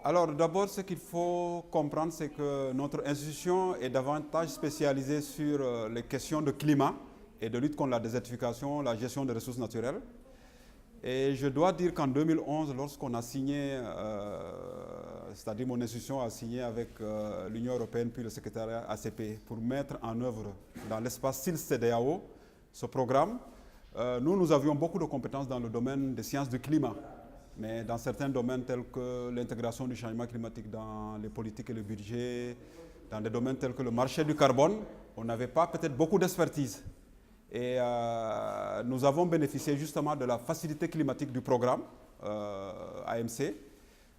Alors d'abord, ce qu'il faut comprendre, c'est que notre institution est davantage spécialisée sur les questions de climat et de lutte contre la désertification, la gestion des ressources naturelles. Et je dois dire qu'en 2011, lorsqu'on a signé, c'est-à-dire mon institution a signé avec l'Union européenne puis le secrétariat ACP pour mettre en œuvre dans l'espace SILS-CEDEAO ce programme, nous avions beaucoup de compétences dans le domaine des sciences du climat. Mais dans certains domaines tels que l'intégration du changement climatique dans les politiques et le budget, dans des domaines tels que le marché du carbone, on n'avait pas peut-être beaucoup d'expertise. Et nous avons bénéficié justement de la facilité climatique du programme AMC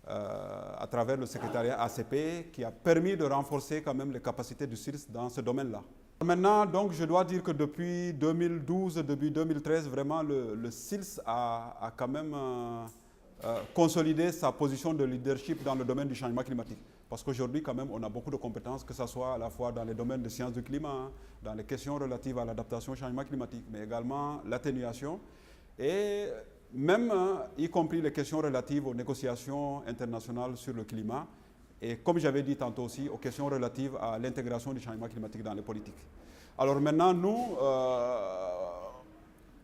à travers le secrétariat ACP qui a permis de renforcer quand même les capacités du SILS dans ce domaine-là. Maintenant, donc, je dois dire que depuis 2012, depuis 2013, vraiment le SILS a quand même consolider sa position de leadership dans le domaine du changement climatique. Parce qu'aujourd'hui, quand même, on a beaucoup de compétences, que ce soit à la fois dans les domaines de sciences du climat, dans les questions relatives à l'adaptation au changement climatique, mais également l'atténuation, et même, y compris les questions relatives aux négociations internationales sur le climat, et comme j'avais dit tantôt aussi, aux questions relatives à l'intégration du changement climatique dans les politiques. Alors maintenant, nous,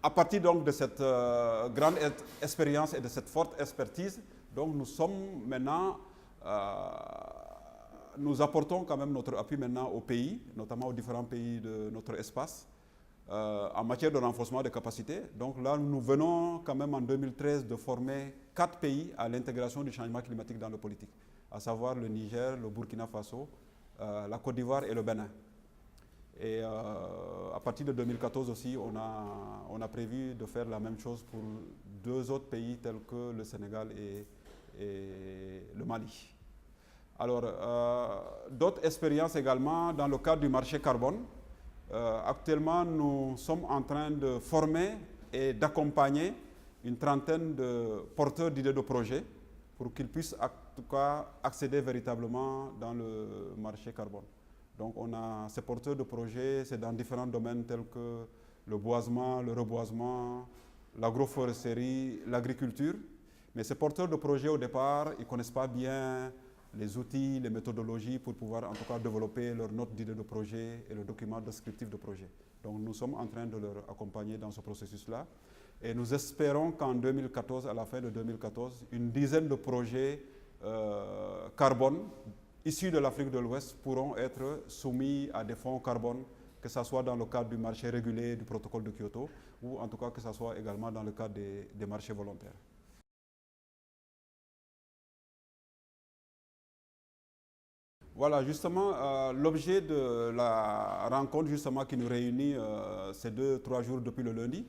à partir donc de cette grande expérience et de cette forte expertise, donc nous sommes maintenant, nous apportons quand même notre appui maintenant aux pays, notamment aux différents pays de notre espace, en matière de renforcement des capacités. Donc là, nous venons quand même en 2013 de former 4 pays à l'intégration du changement climatique dans la politique, à savoir le Niger, le Burkina Faso, la Côte d'Ivoire et le Bénin. Et à partir de 2014 aussi, on a prévu de faire la même chose pour 2 autres pays tels que le Sénégal et le Mali. Alors, d'autres expériences également dans le cadre du marché carbone. Actuellement, nous sommes en train de former et d'accompagner une trentaine de porteurs d'idées de projets pour qu'ils puissent en tout cas accéder véritablement dans le marché carbone. Donc on a ces porteurs de projets, c'est dans différents domaines tels que le boisement, le reboisement, l'agroforesterie, l'agriculture. Mais ces porteurs de projets au départ, ils ne connaissent pas bien les outils, les méthodologies pour pouvoir en tout cas développer leur note d'idée de projet et le document descriptif de projet. Donc nous sommes en train de leur accompagner dans ce processus-là. Et nous espérons qu'en 2014, à la fin de 2014, une dizaine de projets carbone issus de l'Afrique de l'Ouest pourront être soumis à des fonds carbone, que ce soit dans le cadre du marché régulé du protocole de Kyoto, ou en tout cas que ce soit également dans le cadre des marchés volontaires. Voilà, justement, l'objet de la rencontre justement, qui nous réunit ces 2-3 jours depuis le lundi,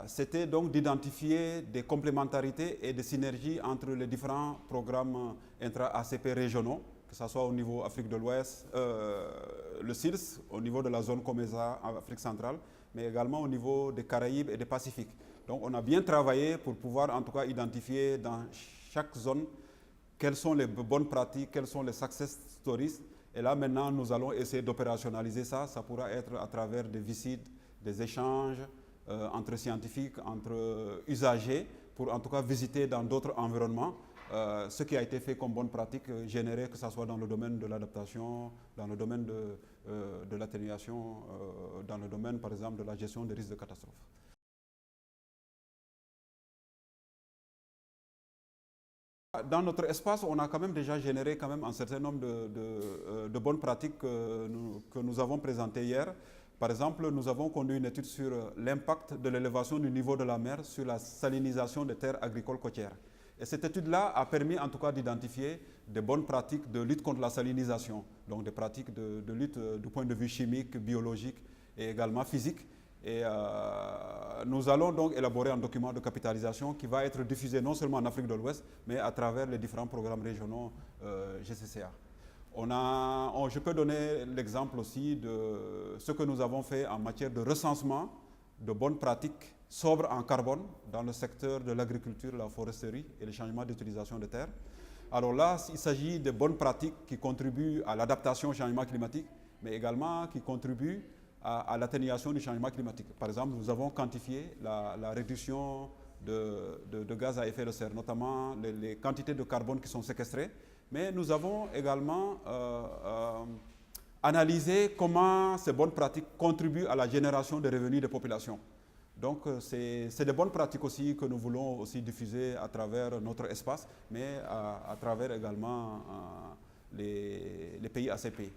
c'était donc d'identifier des complémentarités et des synergies entre les différents programmes intra-ACP régionaux, que ce soit au niveau Afrique de l'Ouest, le SILS, au niveau de la zone COMESA en Afrique centrale, mais également au niveau des Caraïbes et des Pacifiques. Donc on a bien travaillé pour pouvoir en tout cas identifier dans chaque zone quelles sont les bonnes pratiques, quels sont les success stories. Et là maintenant nous allons essayer d'opérationnaliser ça. Ça pourra être à travers des visites, des échanges, entre scientifiques, entre usagers, pour en tout cas visiter dans d'autres environnements ce qui a été fait comme bonne pratique générée, que ce soit dans le domaine de l'adaptation, dans le domaine de l'atténuation, dans le domaine par exemple de la gestion des risques de catastrophe. Dans notre espace, on a quand même déjà généré quand même un certain nombre de bonnes pratiques que nous avons présentées hier. Par exemple, nous avons conduit une étude sur l'impact de l'élévation du niveau de la mer sur la salinisation des terres agricoles côtières. Et cette étude-là a permis en tout cas d'identifier des bonnes pratiques de lutte contre la salinisation, donc des pratiques de lutte du point de vue chimique, biologique et également physique. Et nous allons donc élaborer un document de capitalisation qui va être diffusé non seulement en Afrique de l'Ouest, mais à travers les différents programmes régionaux GCCA. Je peux donner l'exemple aussi de ce que nous avons fait en matière de recensement de bonnes pratiques sobres en carbone dans le secteur de l'agriculture, la foresterie et le changement d'utilisation des terres. Alors là, il s'agit de bonnes pratiques qui contribuent à l'adaptation au changement climatique, mais également qui contribuent à l'atténuation du changement climatique. Par exemple, nous avons quantifié la réduction de gaz à effet de serre, notamment les quantités de carbone qui sont séquestrées. Mais nous avons également analysé comment ces bonnes pratiques contribuent à la génération de revenus des populations. Donc, c'est des bonnes pratiques aussi que nous voulons aussi diffuser à travers notre espace, mais à travers également les pays ACP.